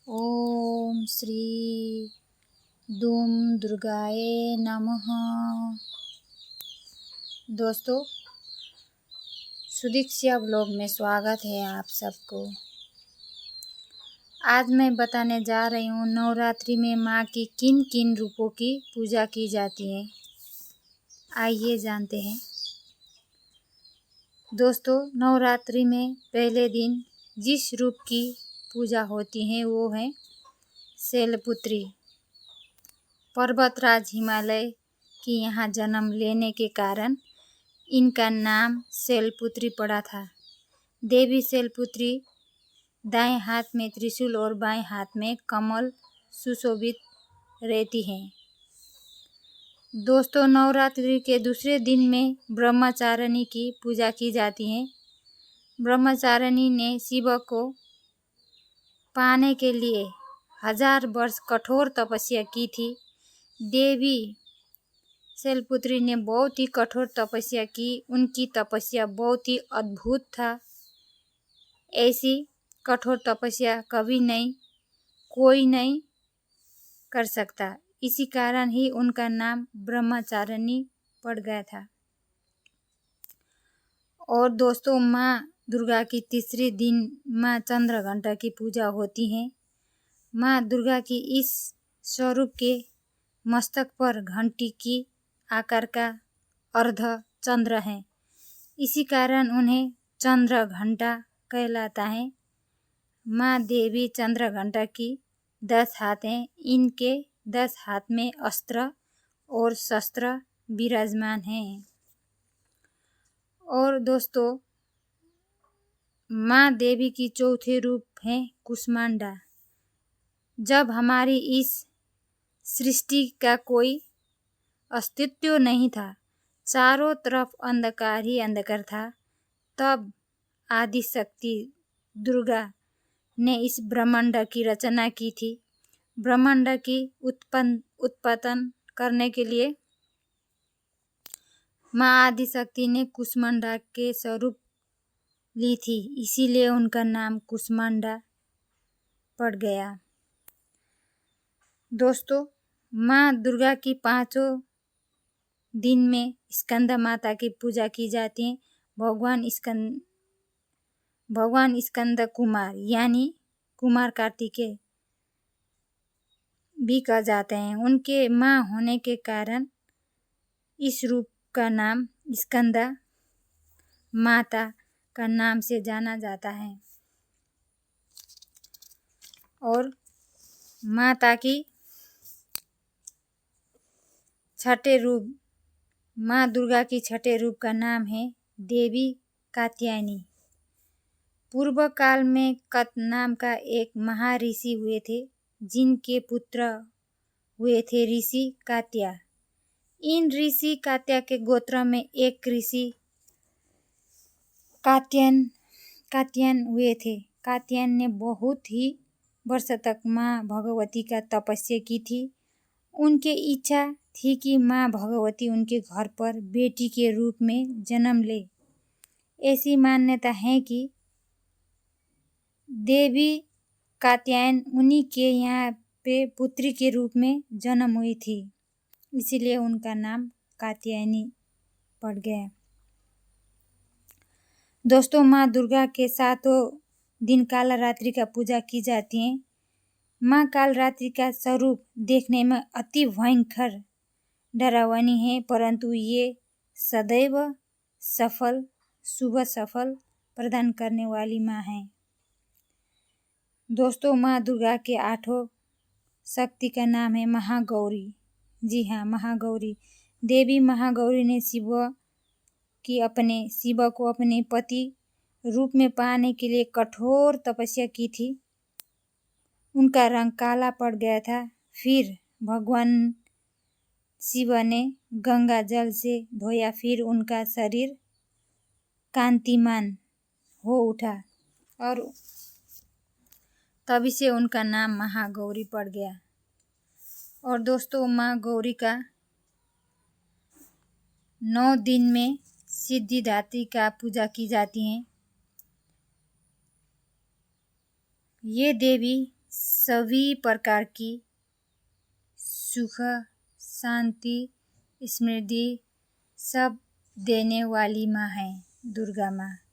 ओम श्री दुम दुर्गाए नमः। दोस्तों, सुदीक्षा ब्लॉग में स्वागत है आप सबको। आज मैं बताने जा रही हूँ नवरात्रि में माँ की किन किन रूपों की पूजा की जाती है। आइए जानते हैं। दोस्तों, नवरात्रि में पहले दिन जिस रूप की पूजा होती है वो है शैलपुत्री। पर्वतराज हिमालय की यहाँ जन्म लेने के कारण इनका नाम शैलपुत्री पड़ा था। देवी शैलपुत्री दाएं हाथ में त्रिशूल और बाएं हाथ में कमल सुशोभित रहती हैं। दोस्तों, नवरात्रि के दूसरे दिन में ब्रह्मचारिणी की पूजा की जाती है। ब्रह्मचारिणी ने शिव को पाने के लिए 1000 वर्ष कठोर तपस्या की थी। देवी शैलपुत्री ने बहुत ही कठोर तपस्या की। उनकी तपस्या बहुत ही अद्भुत था। ऐसी कठोर तपस्या कभी कोई नहीं कर सकता। इसी कारण ही उनका नाम ब्रह्मचारिणी पड़ गया था। और दोस्तों, माँ दुर्गा की तीसरे दिन माँ चंद्रघंटा की पूजा होती है। माँ दुर्गा की इस स्वरूप के मस्तक पर घंटी की आकार का अर्ध चंद्र है। इसी कारण उन्हें चंद्रघंटा कहलाता है। माँ देवी चंद्रघंटा की 10 हाथ हैं। इनके 10 हाथ में अस्त्र और शस्त्र विराजमान हैं। और दोस्तों, माँ देवी की चौथे रूप है कुष्मांडा। जब हमारी इस सृष्टि का कोई अस्तित्व नहीं था, चारों तरफ अंधकार ही अंधकार था, तब आदि शक्ति दुर्गा ने इस ब्रह्मांड की रचना की थी। ब्रह्मांड की उत्पन्न करने के लिए माँ आदि शक्ति ने कुष्मांडा के स्वरूप ली थी। इसीलिए उनका नाम कुष्मांडा पड़ गया। दोस्तों, माँ दुर्गा की 5 दिन में स्कंद माता की पूजा की जाती है। भगवान स्कंद कुमार यानी कुमार कार्तिकेय भी कहा जाते हैं। उनके माँ होने के कारण इस रूप का नाम स्कंदा माता का नाम से जाना जाता है। और माता की छठे रूप माँ दुर्गा की छठे रूप का नाम है देवी कात्यायनी। पूर्व काल में कत नाम का एक महर्षि हुए थे, जिनके पुत्र हुए थे ऋषि कात्या। इन ऋषि कात्या के गोत्र में एक ऋषि कात्यायन हुए थे। कात्यायन ने बहुत ही वर्ष तक माँ भगवती का तपस्या की थी। उनकी इच्छा थी कि माँ भगवती उनके घर पर बेटी के रूप में जन्म ले। ऐसी मान्यता है कि देवी कात्यायन उन्हीं के यहाँ पे पुत्री के रूप में जन्म हुई थी। इसीलिए उनका नाम कात्यायनी पड़ गया। दोस्तों, माँ दुर्गा के 7 दिन कालरात्रि का पूजा की जाती है। माँ कालरात्रि का स्वरूप देखने में अति भयंकर डरावनी है, परंतु ये सदैव शुभ सफल प्रदान करने वाली माँ है। दोस्तों, माँ दुर्गा के 8 शक्ति का नाम है महागौरी। जी हाँ, महागौरी। देवी महागौरी ने शिव को अपने पति रूप में पाने के लिए कठोर तपस्या की थी। उनका रंग काला पड़ गया था। फिर भगवान शिव ने गंगा जल से धोया। फिर उनका शरीर कांतिमान हो उठा और तभी से उनका नाम महागौरी पड़ गया। और दोस्तों, माँ गौरी का 9 दिन में सिद्धिदात्री का पूजा की जाती है। ये देवी सभी प्रकार की सुख शांति समृद्धि सब देने वाली माँ है दुर्गा माँ।